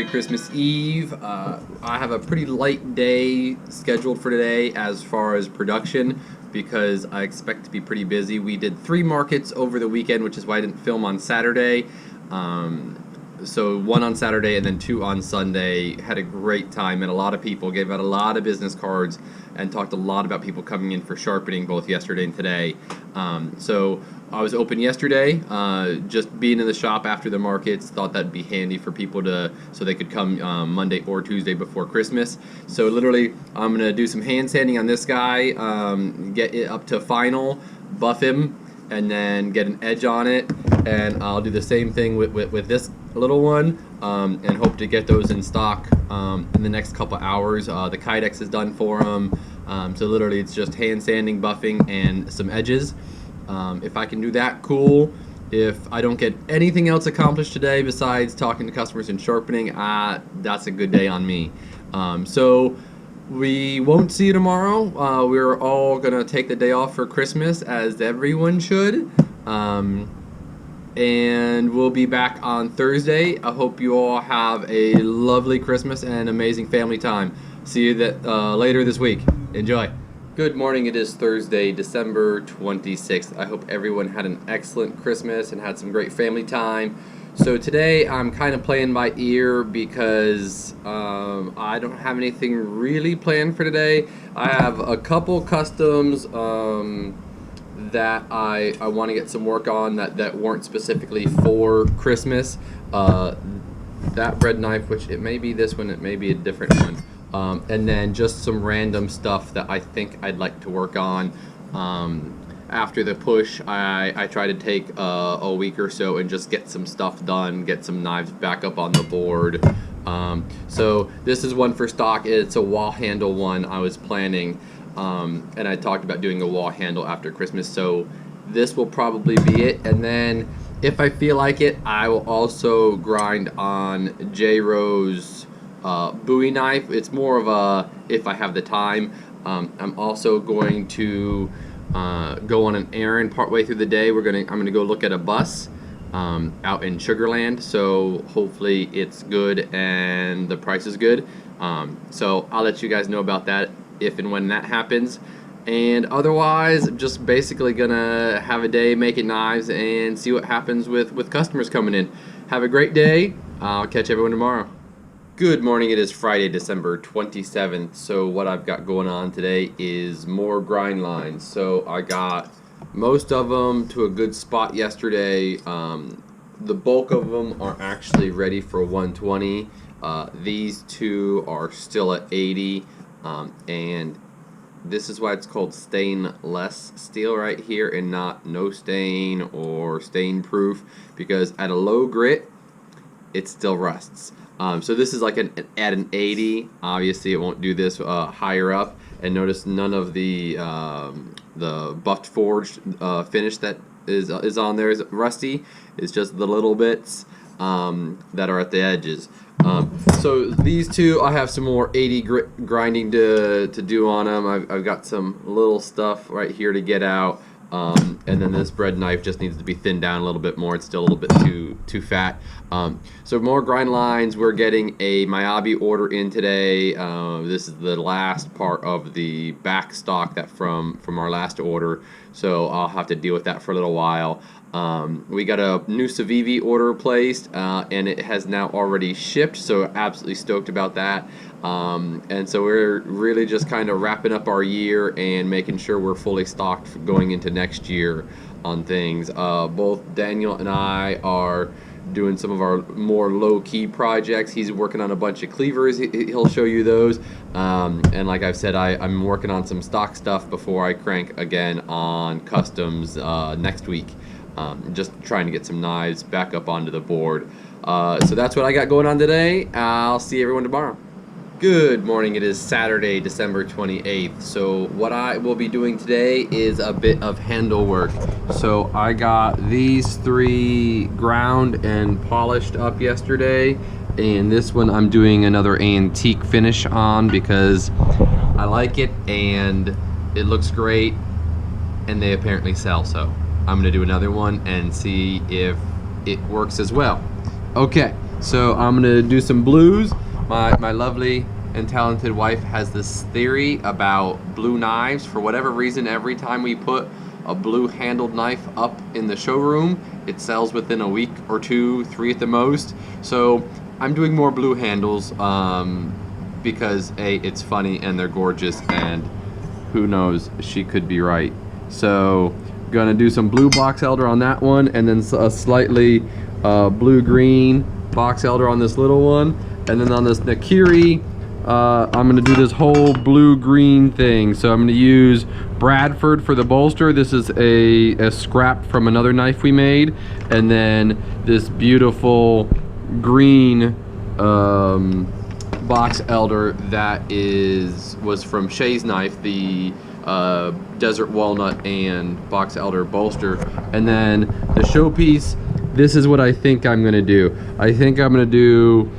Merry Christmas Eve. I have a pretty light day scheduled for today as far as production because I expect to be pretty busy. We did 3 markets over the weekend, which is why I didn't film on Saturday. So 1 on Saturday and then 2 on Sunday. Had a great time, met a lot of people, gave out a lot of business cards, and talked a lot about people coming in for sharpening both yesterday and today. So I was open yesterday, just being in the shop after the markets, thought that'd be handy for people so they could come Monday or Tuesday before Christmas. So literally, I'm gonna do some hand sanding on this guy, get it up to final, buff him, and then get an edge on it, and I'll do the same thing with this little one, and hope to get those in stock in the next couple hours. The Kydex is done for them, so literally it's just hand sanding, buffing, and some edges. If I can do that, cool. If I don't get anything else accomplished today besides talking to customers and sharpening, that's a good day on me. So we won't see you tomorrow. We're all gonna take the day off for Christmas, as everyone should. And we'll be back on Thursday. I hope you all have a lovely Christmas and amazing family time. See you later this week. Enjoy. Good morning. It is Thursday, December 26th. I hope everyone had an excellent Christmas and had some great family time. So today I'm kind of playing by ear because I don't have anything really planned for today. I have a couple customs that I want to get some work on that weren't specifically for Christmas. That bread knife, which it may be this one, it may be a different one. And then just some random stuff that I think I'd like to work on. After the push, I try to take a week or so and just get some stuff done, get some knives back up on the board. So this is one for stock. It's a wall handle one I was planning, and I talked about doing a wall handle after Christmas, so this will probably be it. And then if I feel like it, I will also grind on J-Rose bowie knife. It's more of a if I have the time. I'm also going to go on an errand partway through the day. I'm gonna go look at a bus out in Sugarland, so hopefully it's good and the price is good. So I'll let you guys know about that if and when that happens. And otherwise, just basically gonna have a day making knives and see what happens with customers coming in. Have a great day. I'll catch everyone tomorrow. Good morning. It is Friday, December 27th. So what I've got going on today is more grind lines. So I got most of them to a good spot yesterday. The bulk of them are actually ready for 120. These 2 are still at 80. And this is why it's called stainless steel right here and not no stain or stain proof, because at a low grit it still rusts. So this is like at an 80. Obviously it won't do this higher up. And notice none of the buffed forged finish that is on there is rusty. It's just the little bits that are at the edges. So these 2, I have some more 80 grit grinding to do on them. I've got some little stuff right here to get out. And then this bread knife just needs to be thinned down a little bit more. It's still a little bit too fat. So more grind lines. We're getting a Miyabi order in today. This is the last part of the back stock that from our last order. So I'll have to deal with that for a little while. We got a new Civivi order placed, and it has now already shipped, so absolutely stoked about that. And so we're really just kind of wrapping up our year and making sure we're fully stocked going into next year on things. Both Daniel and I are doing some of our more low-key projects. He's working on a bunch of cleavers. He'll show you those. And like I've said, I'm working on some stock stuff before I crank again on customs next week. Just trying to get some knives back up onto the board. So that's what I got going on today. I'll see everyone tomorrow. Good morning. It is Saturday, December 28th. So what I will be doing today is a bit of handle work. So I got these 3 ground and polished up yesterday, and this one I'm doing another antique finish on because I like it and it looks great and they apparently sell. So I'm gonna do another one and see if it works as well. Okay, So I'm gonna do some blues. My lovely and talented wife has this theory about blue knives. For whatever reason, every time we put a blue handled knife up in the showroom, it sells within a week or 2, 3 at the most. So I'm doing more blue handles because A, it's funny and they're gorgeous, and who knows, she could be right. So gonna do some blue box elder on that one, and then a slightly blue-green box elder on this little one, and then on this Nakiri, I'm gonna do this whole blue-green thing. So I'm gonna use Bradford for the bolster. This is a scrap from another knife we made, and then this beautiful green box elder that was from Shay's knife, the desert walnut and box elder bolster. And then the showpiece, this is what I think I'm gonna do. I think I'm gonna do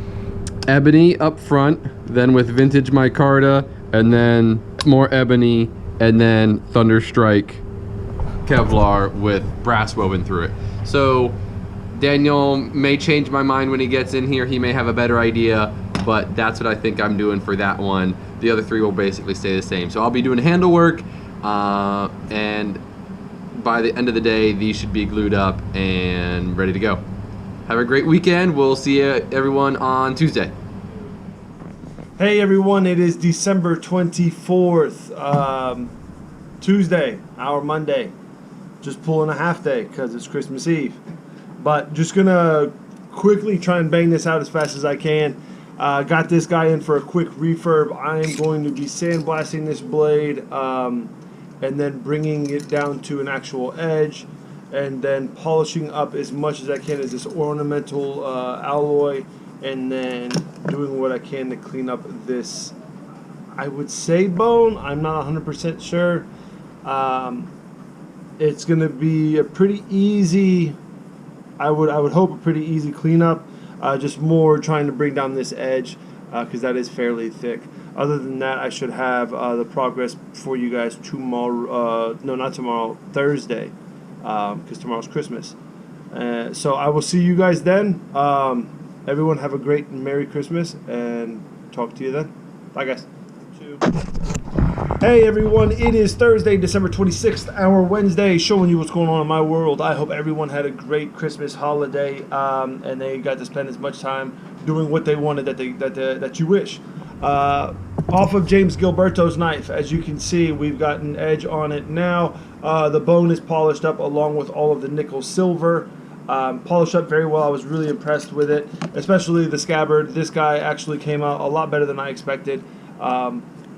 ebony up front, then with vintage micarta, and then more ebony, and then Thunderstrike Kevlar with brass woven through it. So Daniel may change my mind when he gets in here. He may have a better idea, but that's what I think I'm doing for that one. The other 3 will basically stay the same. So I'll be doing handle work, and by the end of the day, these should be glued up and ready to go. Have a great weekend. We'll see everyone on Tuesday. Hey everyone, it is December 24th, Tuesday, our Monday. Just pulling a half day because it's Christmas Eve. But just gonna quickly try and bang this out as fast as I can. Got this guy in for a quick refurb. I am going to be sandblasting this blade and then bringing it down to an actual edge, and then polishing up as much as I can as this ornamental alloy, and then doing what I can to clean up this, I would say, bone. I'm not 100% sure. It's going to be a pretty easy, I would hope a pretty easy cleanup. Just more trying to bring down this edge because that is fairly thick. Other than that, I should have the progress for you guys tomorrow. No, not tomorrow, Thursday, because tomorrow's Christmas. So I will see you guys then. Everyone have a great and Merry Christmas, and talk to you then. Bye, guys. Hey everyone, it is Thursday, December 26th, our Wednesday, showing you what's going on in my world. I hope everyone had a great Christmas holiday, and they got to spend as much time doing what they wanted that you wish. Off of James Gilberto's knife, as you can see, we've got an edge on it now. The bone is polished up along with all of the nickel silver. Polished up very well. I was really impressed with it, especially the scabbard. This guy actually came out a lot better than I expected.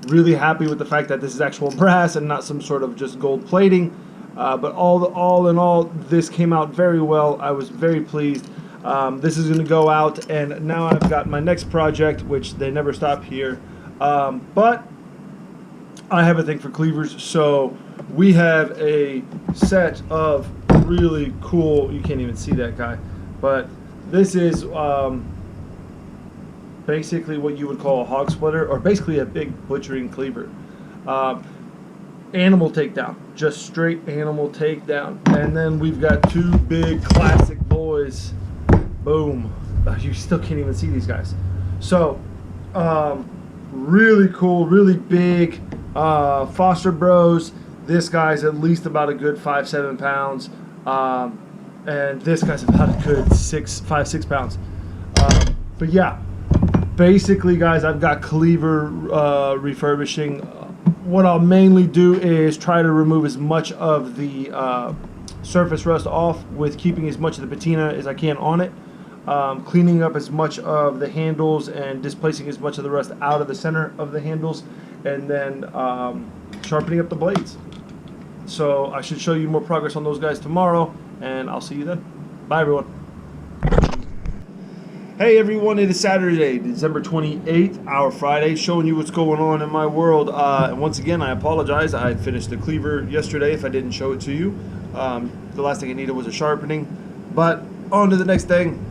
Really happy with the fact that this is actual brass and not some sort of just gold plating. But all in all, this came out very well. I was very pleased. This is going to go out, and now I've got my next project, which they never stop here. But I have a thing for cleavers, so we have a set of really cool, you can't even see that guy, but this is basically what you would call a hog splitter, or basically a big butchering cleaver. Animal takedown, just straight animal takedown. And then we've got 2 big classic boys. Boom. You still can't even see these guys. So really cool, really big Foster Bros. This guy's at least about a good 5-7 pounds, and this guy's about a good 5-6 pounds. But yeah, basically, guys, I've got cleaver refurbishing. What I'll mainly do is try to remove as much of the surface rust off, with keeping as much of the patina as I can on it, cleaning up as much of the handles and displacing as much of the rust out of the center of the handles, and then sharpening up the blades. So I should show you more progress on those guys tomorrow, and I'll see you then. Bye, everyone. Hey everyone, it is Saturday, December 28th, our Friday, showing you what's going on in my world. And once again, I apologize. I finished the cleaver yesterday if I didn't show it to you. The last thing I needed was a sharpening. But on to the next thing.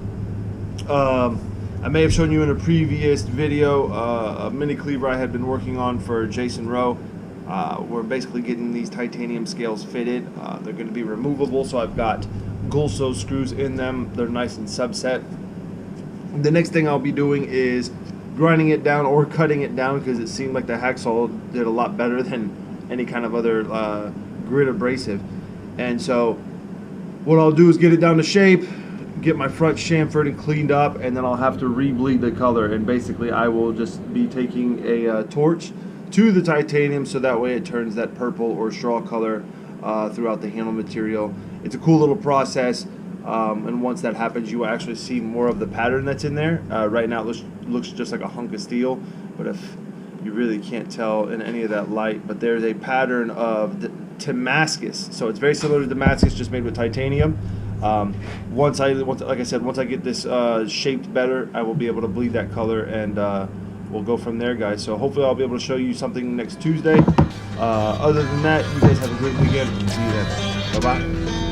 I may have shown you in a previous video a mini cleaver I had been working on for Jason Rowe. We're basically getting these titanium scales fitted. They're going to be removable, so I've got Gulso screws in them. They're nice and subset. The next thing I'll be doing is grinding it down or cutting it down, because it seemed like the hacksaw did a lot better than any kind of other grit abrasive. And so what I'll do is get it down to shape, get my front chamfered and cleaned up, and then I'll have to re-bleed the color. And basically I will just be taking a torch to the titanium, so that way it turns that purple or straw color throughout the handle material. It's a cool little process. And once that happens, you will actually see more of the pattern that's in there. Right now it looks just like a hunk of steel, but if you really can't tell in any of that light, but there's a pattern of Damascus. So it's very similar to Damascus, just made with titanium. Once I get this shaped better, I will be able to bleed that color, and we'll go from there, guys. So hopefully I'll be able to show you something next Tuesday. Other than that, you guys have a great weekend. See you then. Bye-bye.